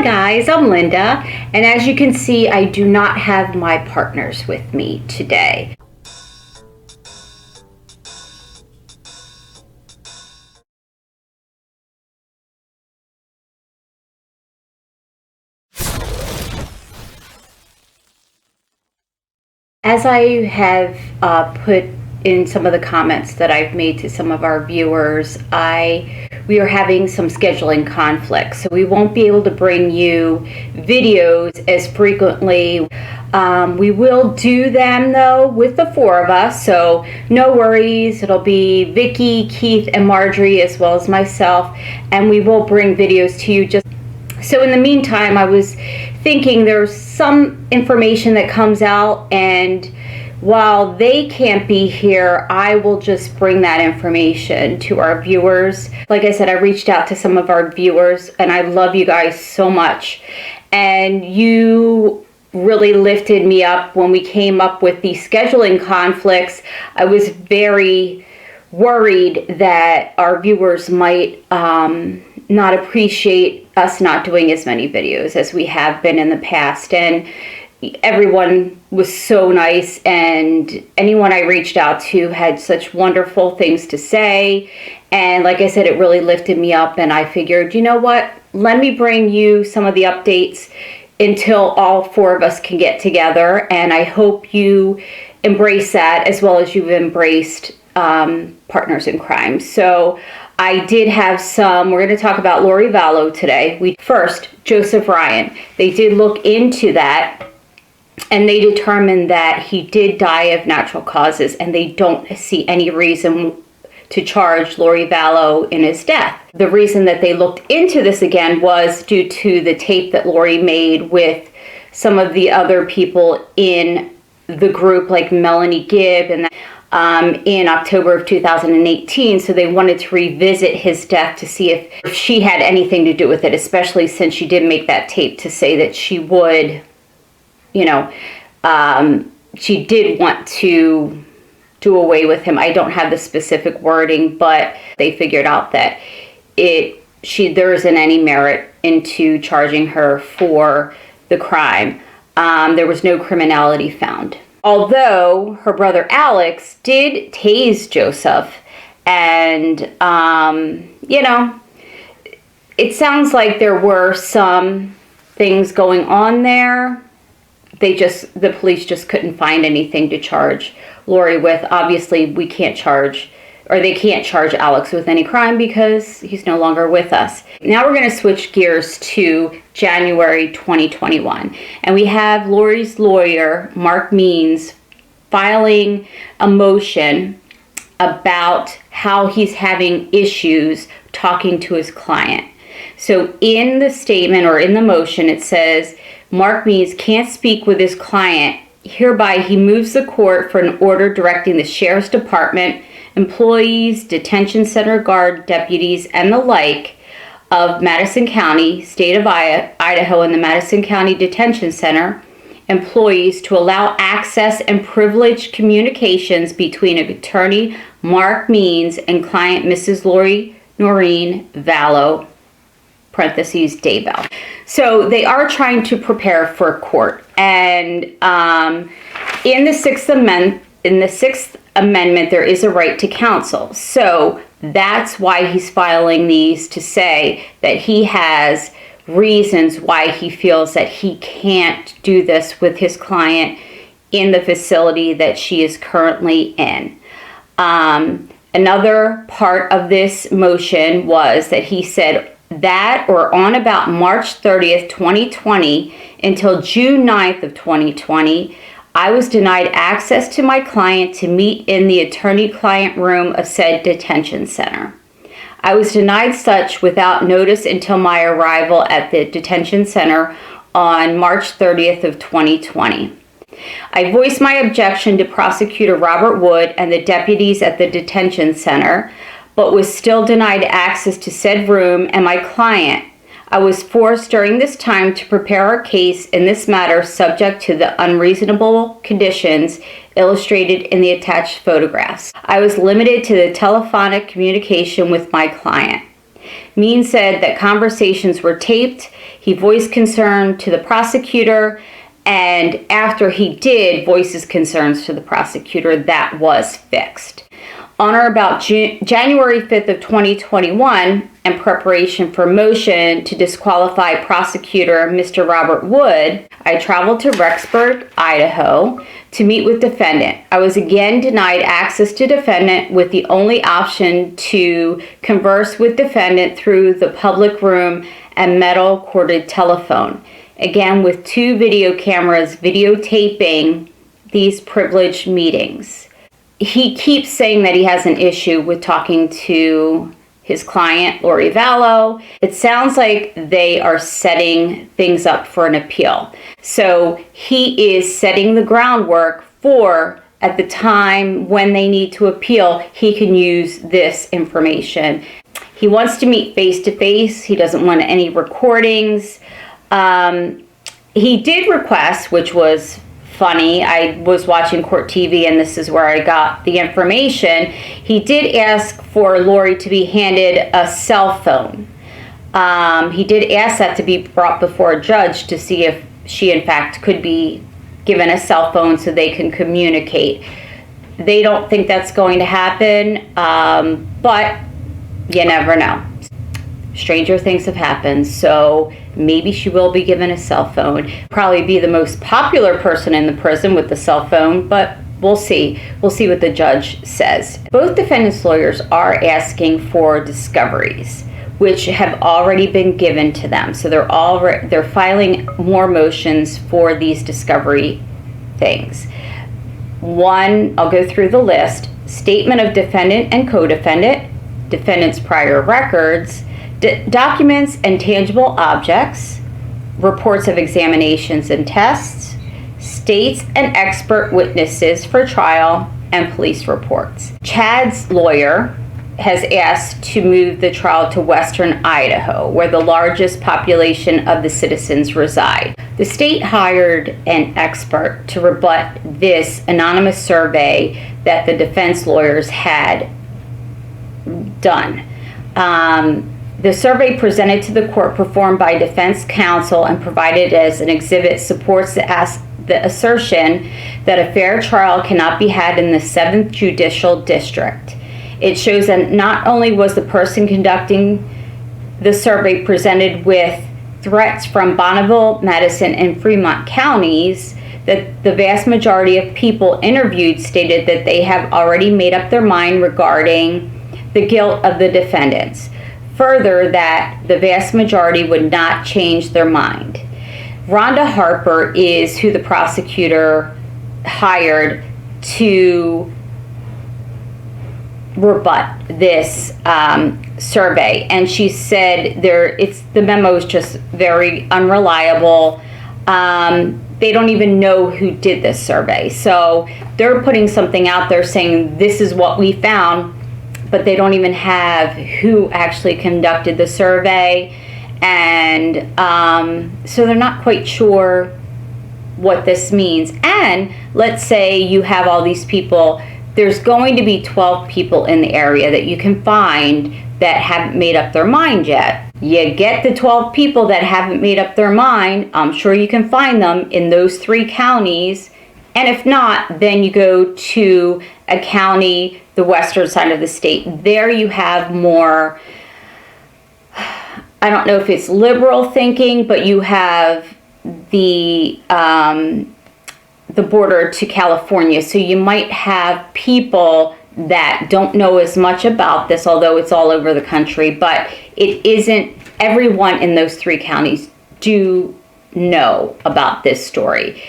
guys, I'm Linda, and as you can see, I do not have my partners with me today. As I have put in some of the comments that I've made to some of our viewers, we are having some scheduling conflicts, so we won't be able to bring you videos as frequently. We will do them though with the four of us, so no worries. It'll be Vicky, Keith, and Marjorie, as well as myself, and we will bring videos to you. So in the meantime, I was thinking there's some information that comes out, and while they can't be here, I will just bring that information to our viewers. Like I said, I reached out to some of our viewers, and I love you guys so much. And you really lifted me up when we came up with these scheduling conflicts. I was very worried that our viewers might not appreciate us not doing as many videos as we have been in the past. And everyone was so nice, and anyone I reached out to had such wonderful things to say. And like I said, it really lifted me up, and I figured, you know what, let me bring you some of the updates until all four of us can get together. And I hope you embrace that as well as you've embraced partners in crime. So I did have we're going to talk about Lori Vallow today. First, Joseph Ryan. They did look into that, and they determined that he did die of natural causes, and they don't see any reason to charge Lori Vallow in his death. The reason that they looked into this again was due to the tape that Lori made with some of the other people in the group, like Melanie Gibb, and in October of 2018. So they wanted to revisit his death to see if she had anything to do with it, especially since she did make that tape to say that she would, she did want to do away with him. I don't have the specific wording, but they figured out that there isn't any merit into charging her for the crime. There was no criminality found. Although her brother Alex did tase Joseph, and it sounds like there were some things going on there. The police just couldn't find anything to charge Lori with. Obviously, they can't charge Alex with any crime because he's no longer with us. Now we're going to switch gears to January 2021. And we have Lori's lawyer, Mark Means, filing a motion about how he's having issues talking to his client. So in the statement, or in the motion, it says, Mark Means can't speak with his client. Hereby, he moves the court for an order directing the Sheriff's Department, employees, detention center guard deputies, and the like of Madison County, state of Idaho, and the Madison County Detention Center employees to allow access and privileged communications between attorney Mark Means and client Mrs. Lori Noreen Vallow, parentheses, Daybell. So they are trying to prepare for court. And in the Sixth Amendment, there is a right to counsel. So that's why he's filing these, to say that he has reasons why he feels that he can't do this with his client in the facility that she is currently in. Another part of this motion was that he said that or on about March 30th, 2020 until June 9th of 2020, I was denied access to my client to meet in the attorney-client room of said detention center. I was denied such without notice until my arrival at the detention center on March 30th of 2020. I voiced my objection to Prosecutor Robert Wood and the deputies at the detention center, but was still denied access to said room and my client. I was forced during this time to prepare our case in this matter subject to the unreasonable conditions illustrated in the attached photographs. I was limited to the telephonic communication with my client. Means said that conversations were taped. He voiced concern to the prosecutor, and after he did voice his concerns to the prosecutor, that was fixed. On or about January 5th of 2021, in preparation for motion to disqualify prosecutor Mr. Robert Wood, I traveled to Rexburg, Idaho, to meet with defendant. I was again denied access to defendant, with the only option to converse with defendant through the public room and metal corded telephone. Again, with 2 video cameras videotaping these privileged meetings. He keeps saying that he has an issue with talking to his client, Lori Vallow. It sounds like they are setting things up for an appeal. So he is setting the groundwork for, at the time when they need to appeal, he can use this information. He wants to meet face to face. He doesn't want any recordings. He did request, which was funny. I was watching court TV, and this is where I got the information. He did ask for Lori to be handed a cell phone. He did ask that to be brought before a judge to see if she, in fact, could be given a cell phone so they can communicate. They don't think that's going to happen, but you never know. Stranger things have happened, so maybe she will be given a cell phone. Probably be the most popular person in the prison with the cell phone, but we'll see. We'll see what the judge says. Both defendants' lawyers are asking for discoveries, which have already been given to them. So they're filing more motions for these discovery things. One, I'll go through the list: statement of defendant and co-defendant, defendant's prior records, documents and tangible objects, reports of examinations and tests, states and expert witnesses for trial, and police reports. Chad's lawyer has asked to move the trial to western Idaho, where the largest population of the citizens reside. The state hired an expert to rebut this anonymous survey that the defense lawyers had done. The survey presented to the court, performed by defense counsel and provided as an exhibit, supports the assertion that a fair trial cannot be had in the 7th Judicial District. It shows that not only was the person conducting the survey presented with threats from Bonneville, Madison, and Fremont counties, that the vast majority of people interviewed stated that they have already made up their mind regarding the guilt of the defendants. Further, that the vast majority would not change their mind. Rhonda Harper is who the prosecutor hired to rebut this survey, and she said the memo is just very unreliable. They don't even know who did this survey, so they're putting something out there saying this is what we found, but they don't even have who actually conducted the survey, and so they're not quite sure what this means. And let's say you have all these people, there's going to be 12 people in the area that you can find that haven't made up their mind yet. You get the 12 people that haven't made up their mind, I'm sure you can find them in those 3 counties, and if not, then you go to a county, the western side of the state. There you have more, I don't know if it's liberal thinking, but you have the border to California. So you might have people that don't know as much about this, although it's all over the country, but it isn't, everyone in those 3 counties do know about this story.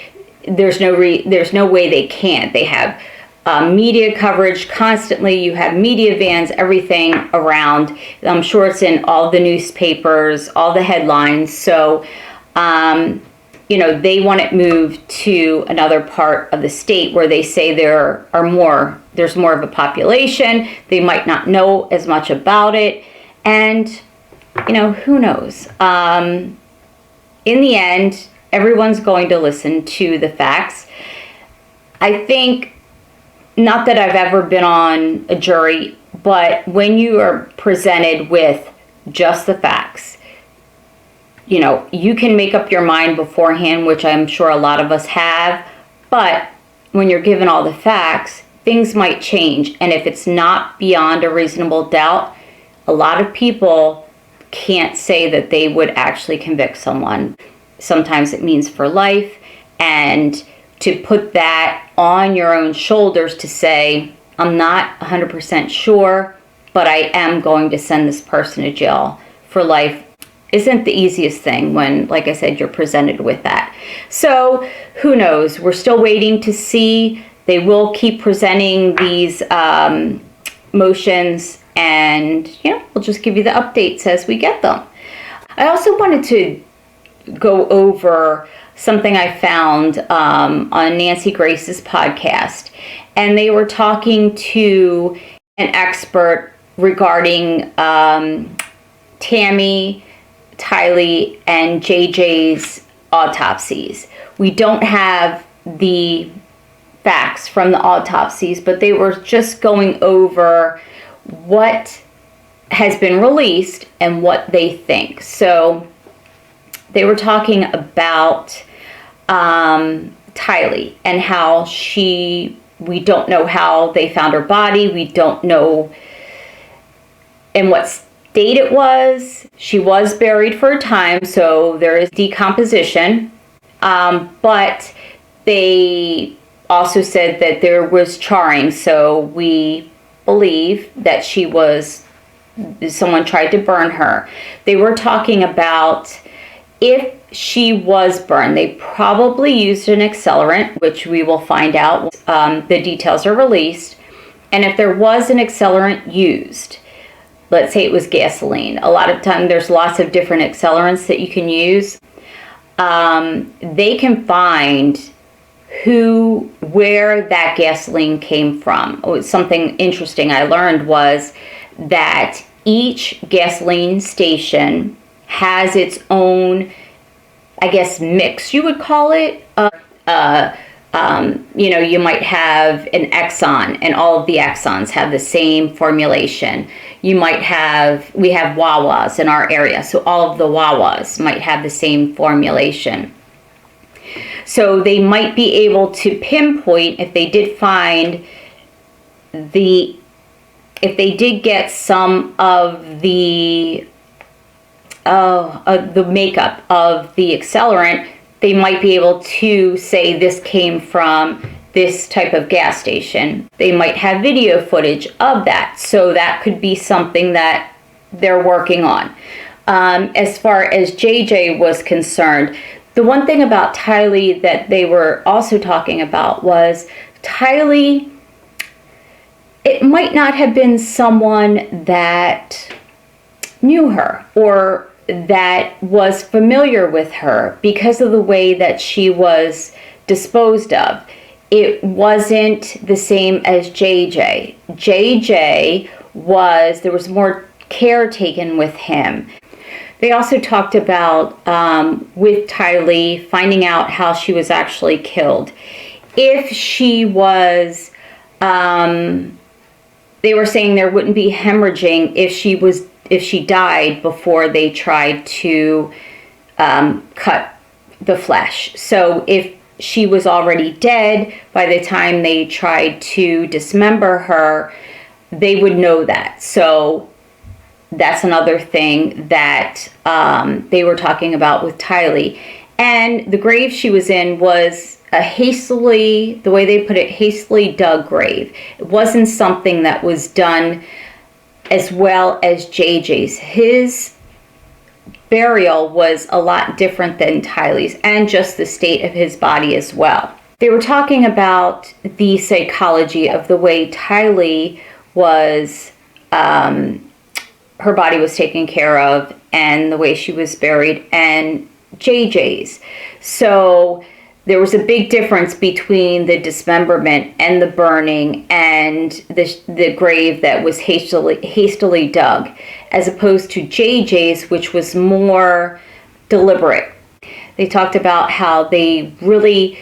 There's no way they can't. They have media coverage constantly. You have media vans, everything around. I'm sure it's in all the newspapers, all the headlines. So, they want it moved to another part of the state where they say there's more of a population. They might not know as much about it. And, who knows? In the end, everyone's going to listen to the facts. I think, not that I've ever been on a jury, but when you are presented with just the facts. You know, you can make up your mind beforehand, which I'm sure a lot of us have, but when you're given all the facts, things might change. And if it's not beyond a reasonable doubt, a lot of people can't say that they would actually convict someone. Sometimes it means for life, and to put that on your own shoulders to say, I'm not 100% sure, but I am going to send this person to jail for life, isn't the easiest thing when, like I said, you're presented with that. So who knows? We're still waiting to see. They will keep presenting these motions, and we'll just give you the updates as we get them. I also wanted to go over something I found on Nancy Grace's podcast, and they were talking to an expert regarding Tammy, Tylee, and JJ's autopsies. We don't have the facts from the autopsies, but they were just going over what has been released and what they think. So they were talking about Tylee and how we don't know how they found her body. We don't know in what state it was. She was buried for a time, so there is decomposition. But they also said that there was charring, so we believe that someone tried to burn her. They were talking about if she was burned, they probably used an accelerant, which we will find out. The details are released. And if there was an accelerant used, let's say it was gasoline. A lot of time there's lots of different accelerants that you can use. They can find where that gasoline came from. Something interesting I learned was that each gasoline station has its own, I guess, mix, you would call it. You might have an Exxon, and all of the Exxons have the same formulation. We have Wawas in our area, so all of the Wawas might have the same formulation. So they might be able to pinpoint if they did find if they did get some of the makeup of the accelerant, they might be able to say this came from this type of gas station. They might have video footage of that, so that could be something that they're working on. As far as JJ was concerned, the one thing about Tylee that they were also talking about was Tylee, it might not have been someone that knew her or that was familiar with her because of the way that she was disposed of. It wasn't the same as JJ. There was more care taken with him. They also talked about, with Tylee, finding out how she was actually killed. If she was, they were saying there wouldn't be hemorrhaging if she died before they tried to cut the flesh. So if she was already dead by the time they tried to dismember her, they would know that. So that's another thing that they were talking about with Tylee. And the grave she was in was a hastily dug grave. It wasn't something that was done as well as JJ's. His burial was a lot different than Tylee's, and just the state of his body as well. They were talking about the psychology of the way Tylee was, her body was taken care of, and the way she was buried, and JJ's. So there was a big difference between the dismemberment and the burning and the grave that was hastily dug, as opposed to JJ's, which was more deliberate. They talked about how they really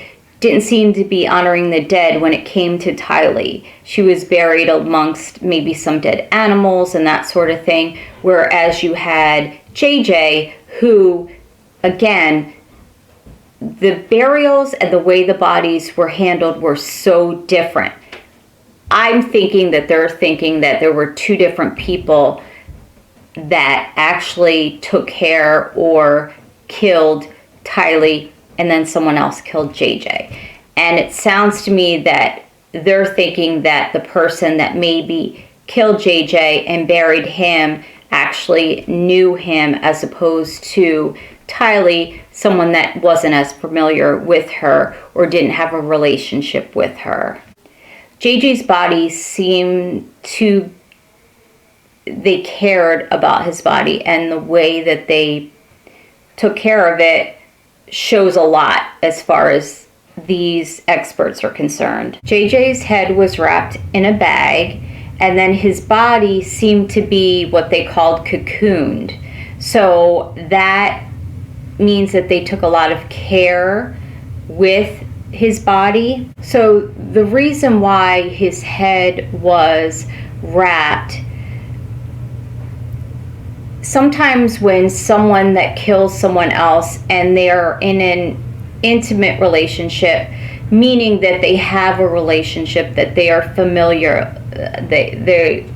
didn't seem to be honoring the dead when it came to Tylee. She was buried amongst maybe some dead animals and that sort of thing, whereas you had JJ, who, again, the burials and the way the bodies were handled were so different. I'm thinking that they're thinking that there were two different people that actually took care or killed Tylee, and then someone else killed JJ. And it sounds to me that they're thinking that the person that maybe killed JJ and buried him actually knew him, as opposed to Tylee, someone that wasn't as familiar with her or didn't have a relationship with her. JJ's body seemed to, they cared about his body, and the way that they took care of it shows a lot as far as these experts are concerned. JJ's head was wrapped in a bag, and then his body seemed to be what they called cocooned. So that means that they took a lot of care with his body. So the reason why his head was wrapped, sometimes when someone that kills someone else and they're in an intimate relationship, meaning that they have a relationship, that they are familiar, they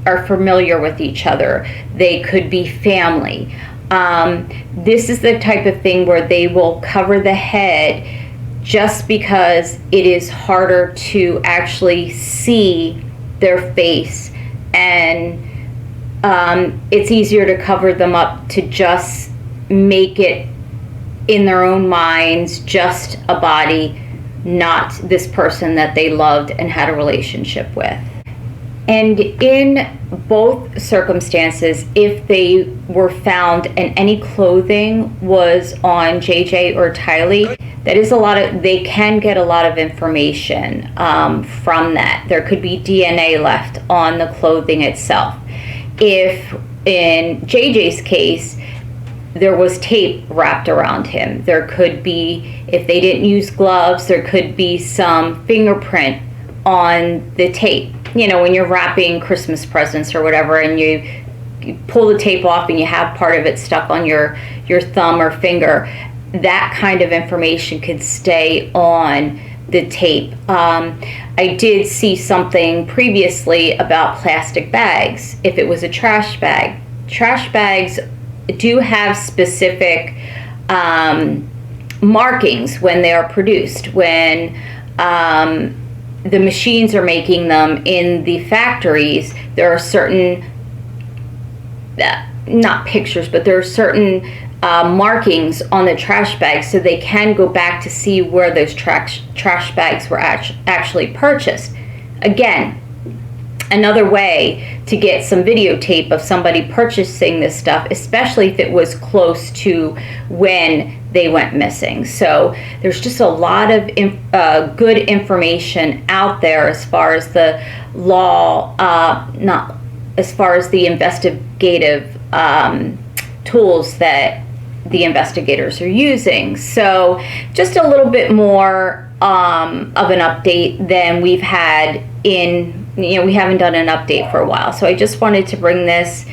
are familiar with each other, they could be family. This is the type of thing where they will cover the head just because it is harder to actually see their face, and it's easier to cover them up to just make it in their own minds just a body, not this person that they loved and had a relationship with. And in both circumstances, if they were found and any clothing was on JJ or Tylee, that is a lot of, they can get a lot of information from that. There could be DNA left on the clothing itself. If in JJ's case, there was tape wrapped around him, there could be, if they didn't use gloves, there could be some fingerprint on the tape. You know, when you're wrapping Christmas presents or whatever, and you pull the tape off and you have part of it stuck on your thumb or finger, that kind of information could stay on the tape. I did see something previously about plastic bags. If it was a trash bag, trash bags do have specific markings when they are produced. When the machines are making them in the factories, there are certain, not pictures, but there are certain markings on the trash bags, so they can go back to see where those trash bags were actually purchased. Again, another way to get some videotape of somebody purchasing this stuff, especially if it was close to when they went missing. So there's just a lot of good information out there as far as the law, not as far as the investigative tools that the investigators are using. So just a little bit more of an update than we've had in, we haven't done an update for a while. So I just wanted to bring this.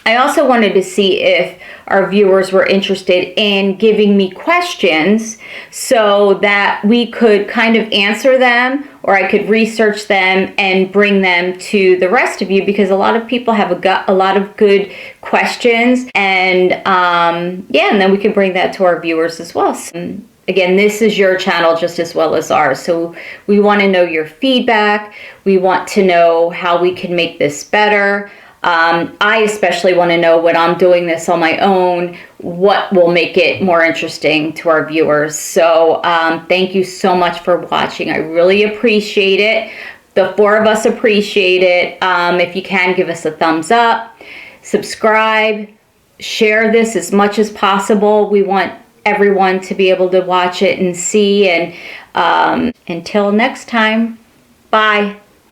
I also wanted to see if our viewers were interested in giving me questions so that we could kind of answer them, or I could research them and bring them to the rest of you, because a lot of people have a lot of good questions, and and then we can bring that to our viewers as well. So, again, this is your channel just as well as ours, so we want to know your feedback. We want to know how we can make this better. I especially want to know, when I'm doing this on my own, what will make it more interesting to our viewers. So thank you so much for watching. I really appreciate it. The four of us appreciate it. If you can, give us a thumbs up, subscribe, share this as much as possible. We want everyone to be able to watch it and see. And until next time, bye.